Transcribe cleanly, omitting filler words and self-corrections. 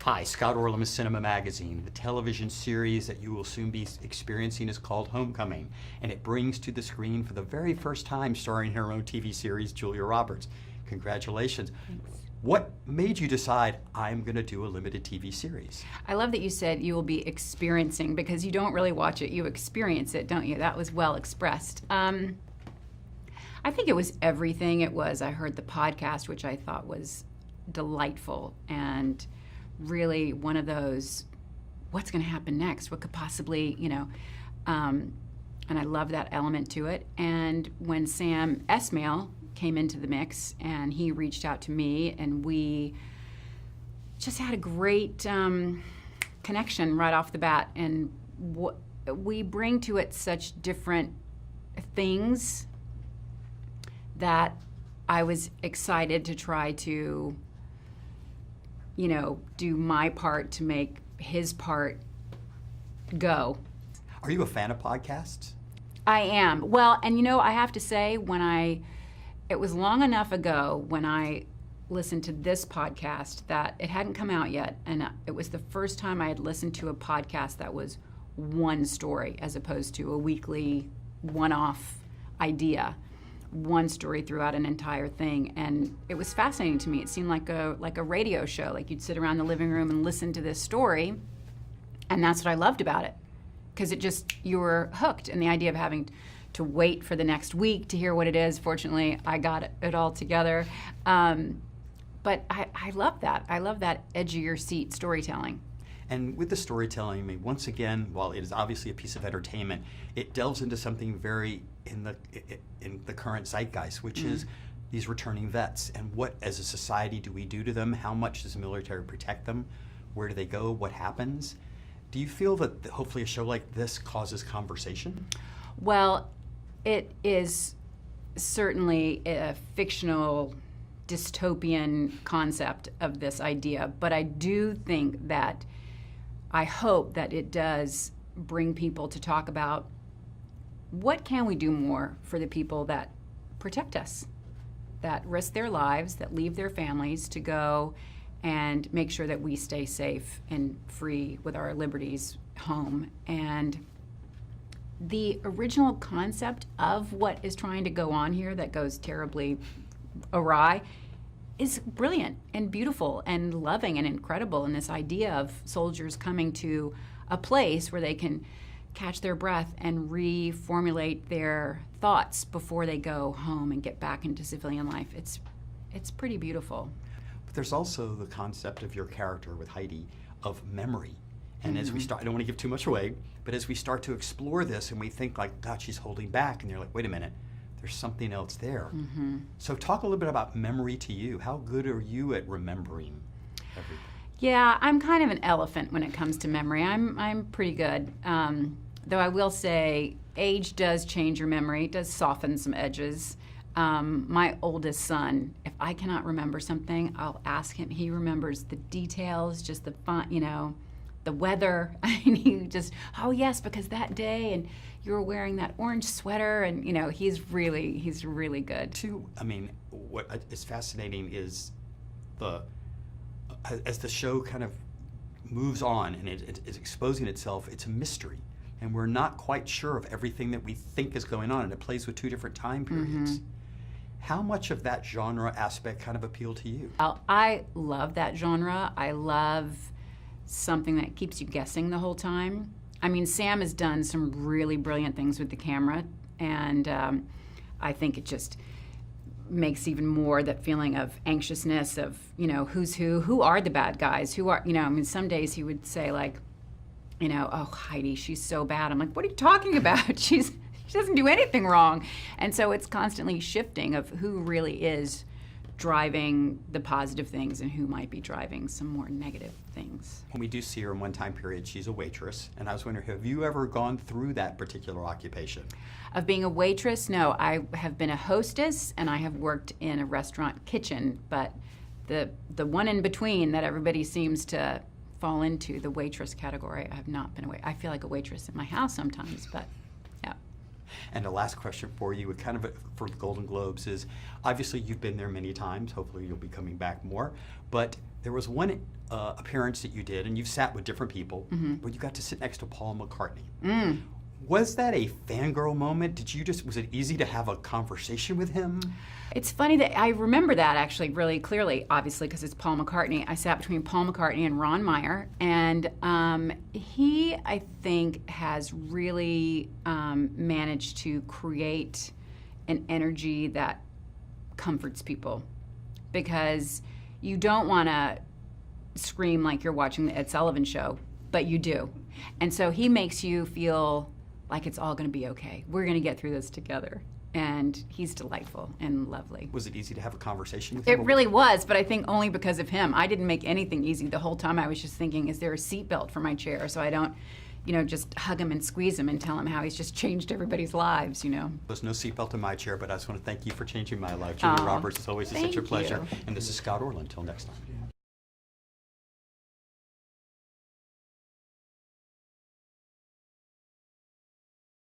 Hi, Scott Orlam of CINEMA-Magazin. The television series that you will soon be experiencing is called Homecoming, and it brings to the screen for the very first time, starring her own TV series, Julia Roberts. Congratulations. Thanks. What made you decide, I'm going to do a limited TV series? I love that you said you will be experiencing, because you don't really watch it, you experience it, don't you? That was well expressed. I think it was everything. It was, I heard the podcast, which I thought was delightful and really one of those, what's going to happen next? What could possibly, and I love that element to it. And when Sam Esmail came into the mix and he reached out to me, and we just had a great connection right off the bat. And we bring to it such different things that I was excited to try to do my part to make his part go. Are you a fan of podcasts? I am. Well, and I have to say, it was long enough ago when I listened to this podcast that it hadn't come out yet, and it was the first time I had listened to a podcast that was one story as opposed to a weekly one-off idea. One story throughout an entire thing, and it was fascinating to me. It seemed like a radio show, like you'd sit around the living room and listen to this story, and that's what I loved about it, because you were hooked. And the idea of having to wait for the next week to hear what it is, fortunately I got it all together, but I love that. I love that edge of your seat storytelling. And with the storytelling, I mean, once again, while it is obviously a piece of entertainment, it delves into something very in the current zeitgeist, which is these returning vets, and what as a society do we do to them? How much does the military protect them? Where do they go? What happens? Do you feel that hopefully a show like this causes conversation? Well, it is certainly a fictional dystopian concept of this idea, but I do think that I hope that it does bring people to talk about what can we do more for the people that protect us, that risk their lives, that leave their families to go and make sure that we stay safe and free with our liberties home. And the original concept of what is trying to go on here that goes terribly awry is brilliant and beautiful and loving and incredible. And this idea of soldiers coming to a place where they can catch their breath and reformulate their thoughts before they go home and get back into civilian life. It's pretty beautiful. But there's also the concept of your character with Heidi of memory. And as we start, I don't want to give too much away, but as we start to explore this and we think like, God, she's holding back, and you're like, wait a minute, there's something else there. So talk a little bit about memory to you. How good are you at remembering everything? Yeah, I'm kind of an elephant when it comes to memory. I'm pretty good. Though I will say, age does change your memory. It does soften some edges. My oldest son, if I cannot remember something, I'll ask him. He remembers the details, just the fun, the weather. And he just, oh yes, because that day, and you were wearing that orange sweater, and he's really good. Too, I mean, what is fascinating is as the show kind of moves on and it's exposing itself, it's a mystery. And we're not quite sure of everything that we think is going on, and it plays with two different time periods. How much of that genre aspect kind of appealed to you? I love that genre. I love something that keeps you guessing the whole time. I mean, Sam has done some really brilliant things with the camera, and I think it just makes even more that feeling of anxiousness of, who's who are the bad guys, who are, I mean, some days he would say like, oh, Heidi, she's so bad. I'm like, what are you talking about? She doesn't do anything wrong. And so it's constantly shifting of who really is driving the positive things and who might be driving some more negative things. When we do see her in one time period, she's a waitress. And I was wondering, have you ever gone through that particular occupation? Of being a waitress? No, I have been a hostess and I have worked in a restaurant kitchen, but the one in between that everybody seems to fall into, the waitress category, I have not been I feel like a waitress in my house sometimes, but yeah. And the last question for you, kind of for the Golden Globes, is obviously you've been there many times. Hopefully you'll be coming back more. But there was one appearance that you did, and you've sat with different people, where you got to sit next to Paul McCartney. Was that a fangirl moment? Was it easy to have a conversation with him? It's funny that I remember that actually really clearly, obviously, because it's Paul McCartney. I sat between Paul McCartney and Ron Meyer, and he, I think, has really managed to create an energy that comforts people, because you don't want to scream like you're watching the Ed Sullivan Show, but you do. And so he makes you feel like it's all going to be okay. We're going to get through this together. And he's delightful and lovely. Was it easy to have a conversation with him? It really was, but I think only because of him. I didn't make anything easy. The whole time I was just thinking, is there a seatbelt for my chair so I don't, just hug him and squeeze him and tell him how he's just changed everybody's lives, There's no seatbelt in my chair, but I just want to thank you for changing my life. Julia Roberts, it's always such a pleasure. You. And this is Scott Orland. Until next time.